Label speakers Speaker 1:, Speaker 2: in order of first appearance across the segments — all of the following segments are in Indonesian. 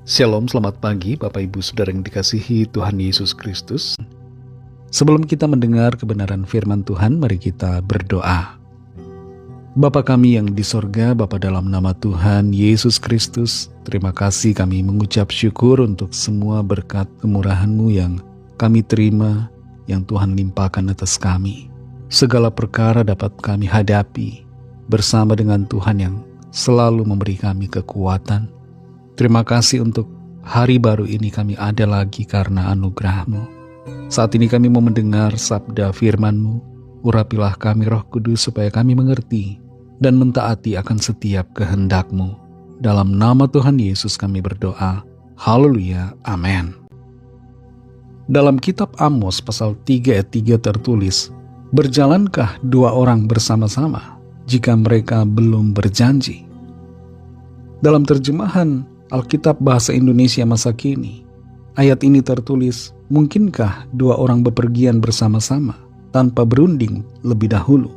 Speaker 1: Shalom, selamat pagi Bapak Ibu Saudara yang dikasihi Tuhan Yesus Kristus. Sebelum kita mendengar kebenaran firman Tuhan, mari kita berdoa. Bapa kami yang di sorga, Bapa dalam nama Tuhan Yesus Kristus, terima kasih kami mengucap syukur untuk semua berkat kemurahan-Mu yang kami terima, yang Tuhan limpahkan atas kami. Segala perkara dapat kami hadapi bersama dengan Tuhan yang selalu memberi kami kekuatan. Terima kasih untuk hari baru ini kami ada lagi karena anugerah-Mu. Saat ini kami mau mendengar sabda firman-Mu. Urapilah kami Roh Kudus supaya kami mengerti dan mentaati akan setiap kehendak-Mu. Dalam nama Tuhan Yesus kami berdoa. Haleluya. Amin. Dalam kitab Amos pasal 3 ayat 3 tertulis, "Berjalankah dua orang bersama-sama jika mereka belum berjanji?" Dalam terjemahan Alkitab Bahasa Indonesia masa kini, ayat ini tertulis, "Mungkinkah dua orang bepergian bersama-sama tanpa berunding lebih dahulu?"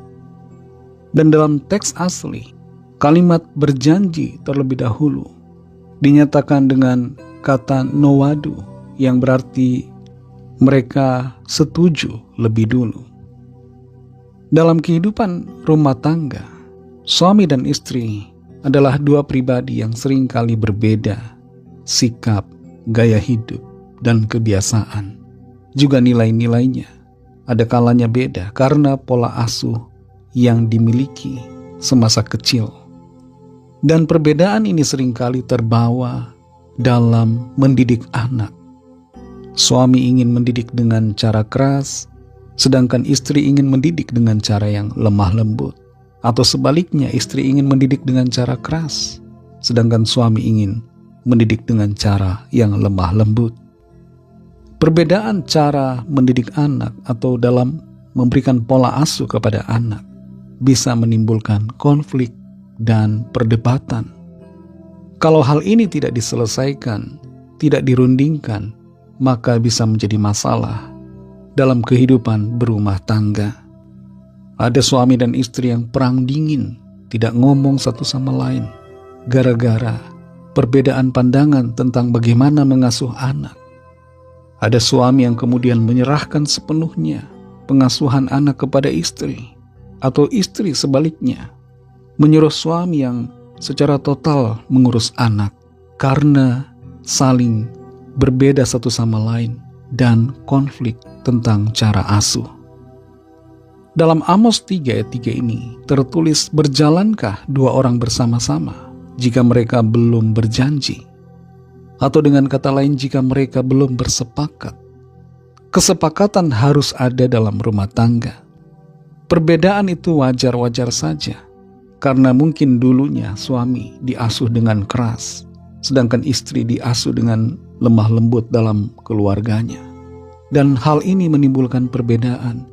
Speaker 1: Dan dalam teks asli, kalimat berjanji terlebih dahulu dinyatakan dengan kata nowadu yang berarti mereka setuju lebih dulu. Dalam kehidupan rumah tangga, suami dan istri adalah dua pribadi yang sering kali berbeda, sikap, gaya hidup, dan kebiasaan. Juga nilai-nilainya ada kalanya beda karena pola asuh yang dimiliki semasa kecil. Dan perbedaan ini seringkali terbawa dalam mendidik anak. Suami ingin mendidik dengan cara keras, sedangkan istri ingin mendidik dengan cara yang lemah lembut. Atau sebaliknya, istri ingin mendidik dengan cara keras, sedangkan suami ingin mendidik dengan cara yang lemah lembut. Perbedaan cara mendidik anak atau dalam memberikan pola asuh kepada anak bisa menimbulkan konflik dan perdebatan. Kalau hal ini tidak diselesaikan, tidak dirundingkan, maka bisa menjadi masalah dalam kehidupan berumah tangga. Ada suami dan istri yang perang dingin, tidak ngomong satu sama lain, gara-gara perbedaan pandangan tentang bagaimana mengasuh anak. Ada suami yang kemudian menyerahkan sepenuhnya pengasuhan anak kepada istri, atau istri sebaliknya, menyuruh suami yang secara total mengurus anak, karena saling berbeda satu sama lain dan konflik tentang cara asuh. Dalam Amos 3 ayat 3 ini tertulis, "Berjalankah dua orang bersama-sama jika mereka belum berjanji?" Atau dengan kata lain, jika mereka belum bersepakat. Kesepakatan harus ada dalam rumah tangga. Perbedaan itu wajar-wajar saja, karena mungkin dulunya suami diasuh dengan keras, sedangkan istri diasuh dengan lemah lembut dalam keluarganya. Dan hal ini menimbulkan perbedaan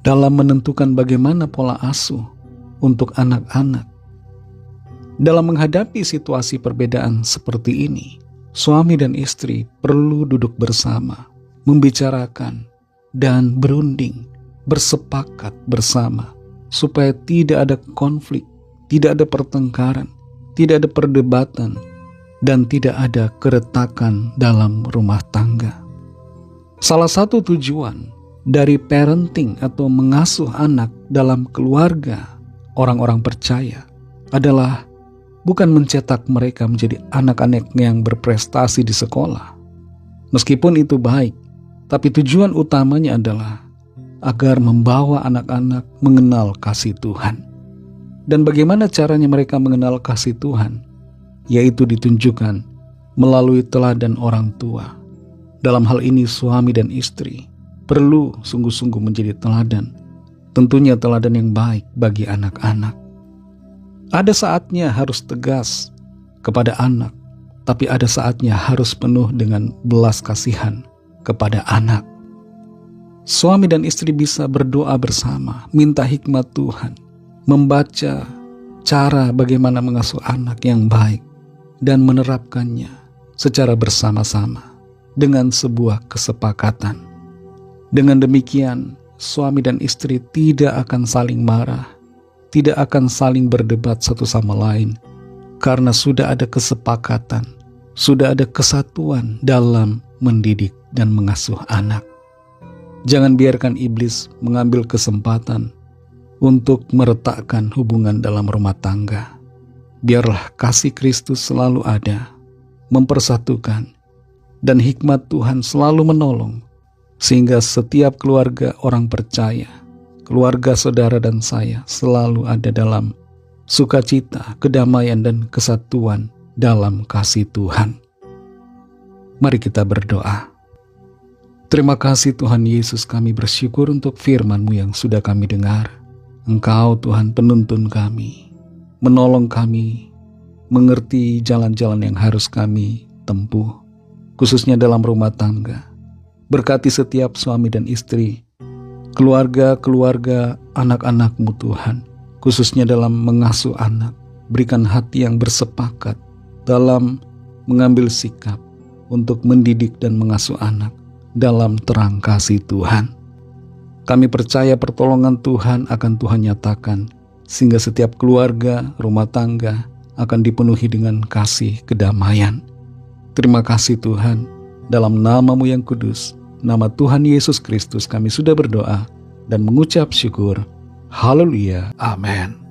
Speaker 1: dalam menentukan bagaimana pola asuh untuk anak-anak. Dalam menghadapi situasi perbedaan seperti ini, suami dan istri perlu duduk bersama, membicarakan, dan berunding, bersepakat bersama, supaya tidak ada konflik, tidak ada pertengkaran, tidak ada perdebatan, dan tidak ada keretakan dalam rumah tangga. Salah satu tujuan dari parenting atau mengasuh anak dalam keluarga orang-orang percaya adalah bukan mencetak mereka menjadi anak-anak yang berprestasi di sekolah. Meskipun itu baik, tapi tujuan utamanya adalah agar membawa anak-anak mengenal kasih Tuhan. Dan bagaimana caranya mereka mengenal kasih Tuhan? Yaitu ditunjukkan melalui teladan orang tua. Dalam hal ini suami dan istri perlu sungguh-sungguh menjadi teladan, tentunya teladan yang baik bagi anak-anak. Ada saatnya harus tegas kepada anak, tapi ada saatnya harus penuh dengan belas kasihan kepada anak. Suami dan istri bisa berdoa bersama, minta hikmat Tuhan, membaca cara bagaimana mengasuh anak yang baik, dan menerapkannya secara bersama-sama dengan sebuah kesepakatan. Dengan demikian, suami dan istri tidak akan saling marah, tidak akan saling berdebat satu sama lain, karena sudah ada kesepakatan sudah ada kesatuan dalam mendidik dan mengasuh anak. Jangan biarkan iblis mengambil kesempatan untuk meretakkan hubungan dalam rumah tangga. Biarlah kasih Kristus selalu ada, mempersatukan, dan hikmat Tuhan selalu menolong, sehingga setiap keluarga orang percaya, keluarga saudara dan saya selalu ada dalam sukacita, kedamaian, dan kesatuan dalam kasih Tuhan. Mari kita berdoa. Terima kasih Tuhan Yesus, kami bersyukur untuk firman-Mu yang sudah kami dengar. Engkau Tuhan penuntun kami, menolong kami, mengerti jalan-jalan yang harus kami tempuh, khususnya dalam rumah tangga. Berkati setiap suami dan istri, keluarga-keluarga anak-anak-Mu Tuhan, khususnya dalam mengasuh anak. Berikan hati yang bersepakat dalam mengambil sikap untuk mendidik dan mengasuh anak dalam terang kasih Tuhan. Kami percaya pertolongan Tuhan akan Tuhan nyatakan, sehingga setiap keluarga, rumah tangga akan dipenuhi dengan kasih kedamaian. Terima kasih Tuhan, dalam nama-Mu yang kudus, nama Tuhan Yesus Kristus kami sudah berdoa dan mengucap syukur. Haleluya. Amin.